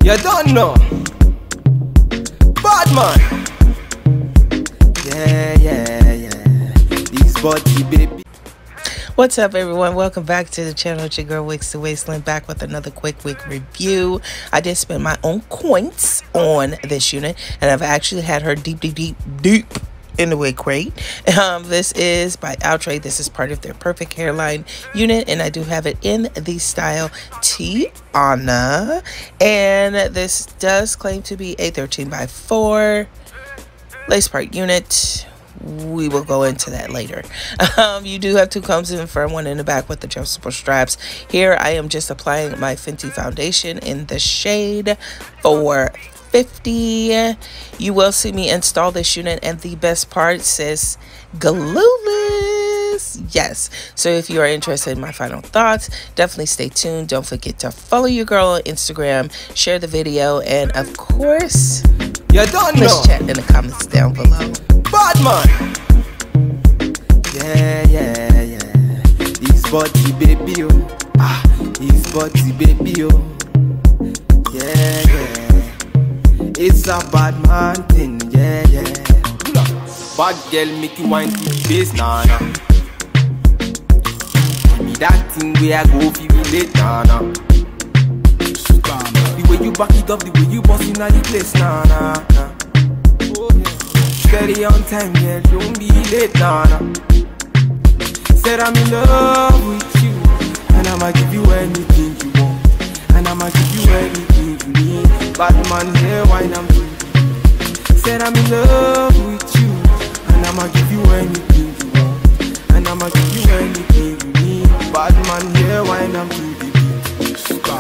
You don't know. Bad man. Yeah. These body baby. What's up, everyone? Welcome back to the channel. It's your girl Wigs2WaistLength, back with another quick wig review. I did spend my own coins on this unit, and I've actually had her deep in the wig crate. This is by Outre. This is part of their perfect hairline unit, and I do have it in the style Tiana, and this does claim to be a 13x4 lace part unit. We will go into that later. You do have two combs in the front, one in the back with adjustable straps. Here I am just applying my Fenty foundation in the shade 450. You will see me install this unit, and the best part says glueless. Yes, so if you are interested in my final thoughts, definitely stay tuned. Don't forget to follow your girl on Instagram, share the video, and of course, you don't know. Let's chat in the comments down below. Bad man. Yeah. These body baby, oh. These body baby, oh. Yeah. It's a bad man thing, yeah. Bad girl make you wine to the face, nah. Give me that thing where I go feel it, nah. The way you back it up, the way you bust in the place, nah. Steady on time, yeah, don't be late, nah. Said I'm in love with you, and I'ma give you anything you want, and I'ma give you anything you need. Bad man here, wine I'm doing. Said I'm in love with you, and I'ma give you anything you want, and I'ma give you anything you need. Bad man here, wine I'm doing.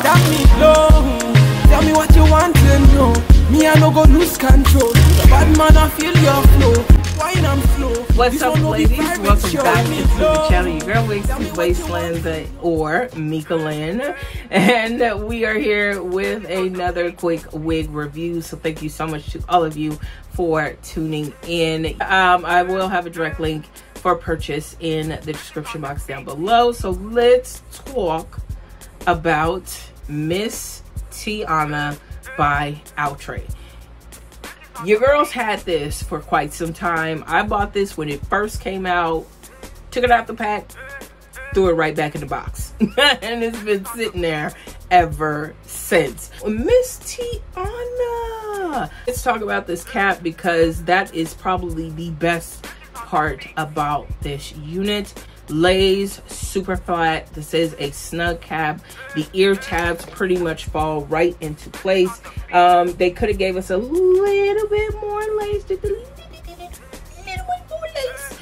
Damilohoun, tell me what you want to know. Me, I no go lose control. The bad man, I feel your flow. Wine and flow. What's up, ladies? Welcome back to the channel. Your girl Wigs2WaistLength, or Mika Lynn, and we are here with another quick wig review. So thank you so much to all of you for tuning in. I will have a direct link for purchase in the description box down below. So let's talk about Miss Tiana by Outre. Your girls had this for quite some time. I bought this when it first came out, took it out the pack, threw it right back in the box, and it's been sitting there ever since. Miss Tiana, let's talk about this cap, because that is probably the best part about this unit. Lays super flat. This is a snug cap. The ear tabs pretty much fall right into place. They could have gave us a little bit more lace, just a little bit more lace.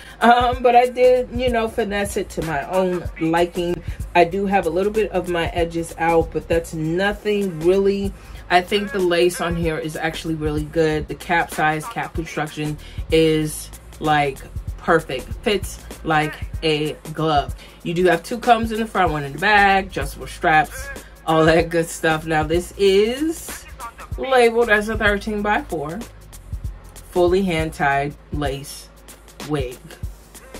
But I did, finesse it to my own liking. I do have a little bit of my edges out, but that's nothing really. I think the lace on here is actually really good. The cap size, cap construction is like perfect. Fits like a glove. You do have two combs in the front, one in the back, adjustable straps, all that good stuff. Now this is labeled as a 13x4 fully hand-tied lace wig.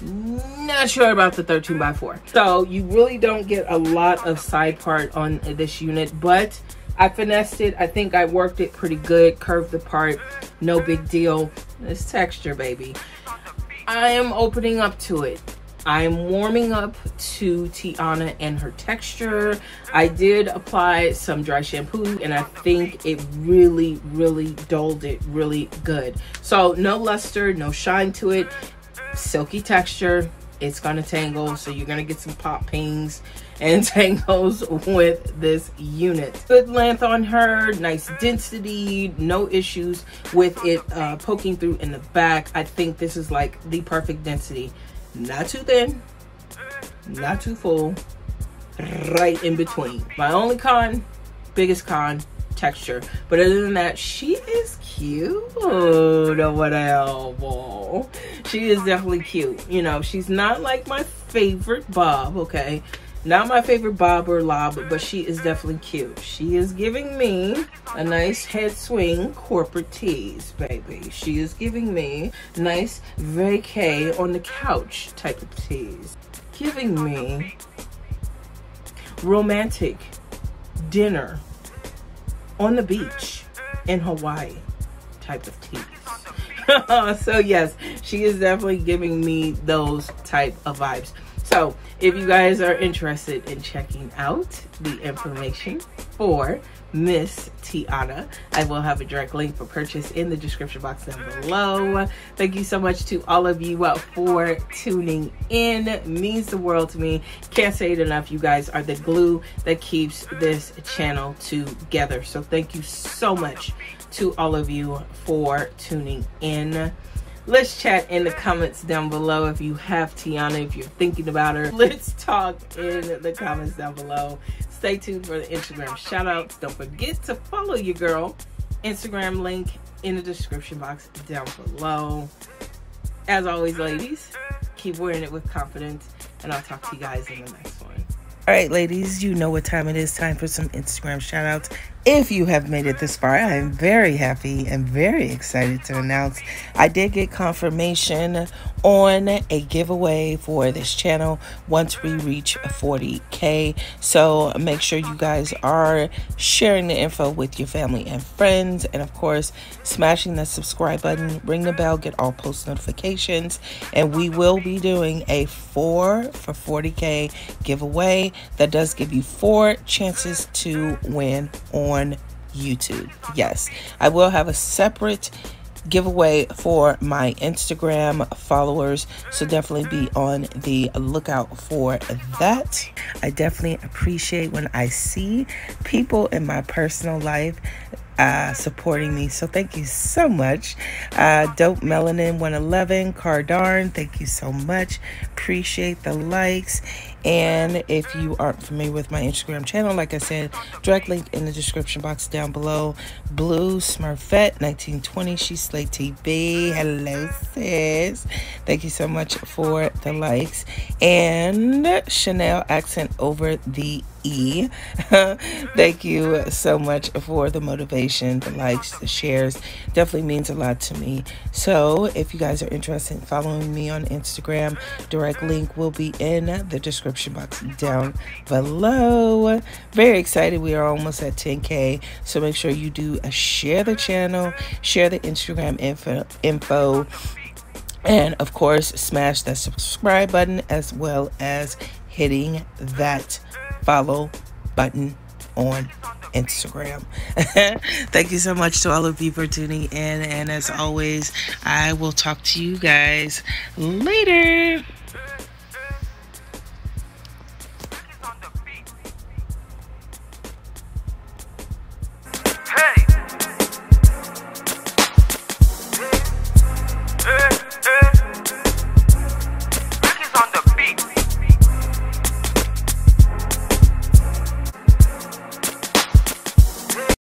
Not sure about the 13x4, so you really don't get a lot of side part on this unit, but I finessed it. I think I worked it pretty good, curved the part, no big deal. This texture, baby, I am opening up to it. I'm warming up to Tiana and her texture. I did apply some dry shampoo, and I think it really dulled it really good. So no luster, no shine to it. Silky texture. It's gonna tangle, so you're gonna get some pop pings and tangles with this unit. Good length on her, nice density, no issues with it poking through in the back. I think this is like the perfect density. Not too thin, not too full, right in between. My only con, biggest con, texture. But other than that, she is cute over the elbow. She is definitely cute. She's not like my favorite bob, okay? Not my favorite bob or lob, but she is definitely cute. She is giving me a nice head swing corporate tease, baby. She is giving me nice vacay on the couch type of tease. Giving me romantic dinner on the beach in Hawaii type of tease. So yes, she is definitely giving me those type of vibes. So if you guys are interested in checking out the information for Miss Tiana, I will have a direct link for purchase in the description box down below. Thank you so much to all of you for tuning in. It means the world to me. Can't say it enough. You guys are the glue that keeps this channel together. So thank you so much to all of you for tuning in. Let's chat in the comments down below if you have Tiana, if you're thinking about her. Let's talk in the comments down below. Stay tuned for the Instagram shoutouts. Don't forget to follow your girl. Instagram link in the description box down below. As always, ladies, keep wearing it with confidence, and I'll talk to you guys in the next one. All right, ladies, you know what time it is. Time for some Instagram shoutouts. If you have made it this far, I am very happy and very excited to announce I did get confirmation on a giveaway for this channel once we reach 40K. So make sure you guys are sharing the info with your family and friends, and of course smashing that subscribe button, ring the bell, get all post notifications, and we will be doing a 4 for 40K giveaway that does give you 4 chances to win on YouTube. Yes, I will have a separate giveaway for my Instagram followers, so definitely be on the lookout for that. I definitely appreciate when I see people in my personal life supporting me, so thank you so much. Dope Melanin 111 Cardarn, thank you so much. Appreciate the likes. And if you aren't familiar with my Instagram channel, like I said, direct link in the description box down below. Blue Smurfette 1920, she's Slay TV. Hello, sis. Thank you so much for the likes. And Chanel accent over the E. Thank you so much for the motivation, the likes, the shares. Definitely means a lot to me. So if you guys are interested in following me on Instagram, direct link will be in the description box down below. Very excited. We are almost at 10K. So make sure you do share the channel, share the Instagram info, and of course smash that subscribe button as well as hitting that follow button on Instagram. Thank you so much to all of you for tuning in, and as always, I will talk to you guys later.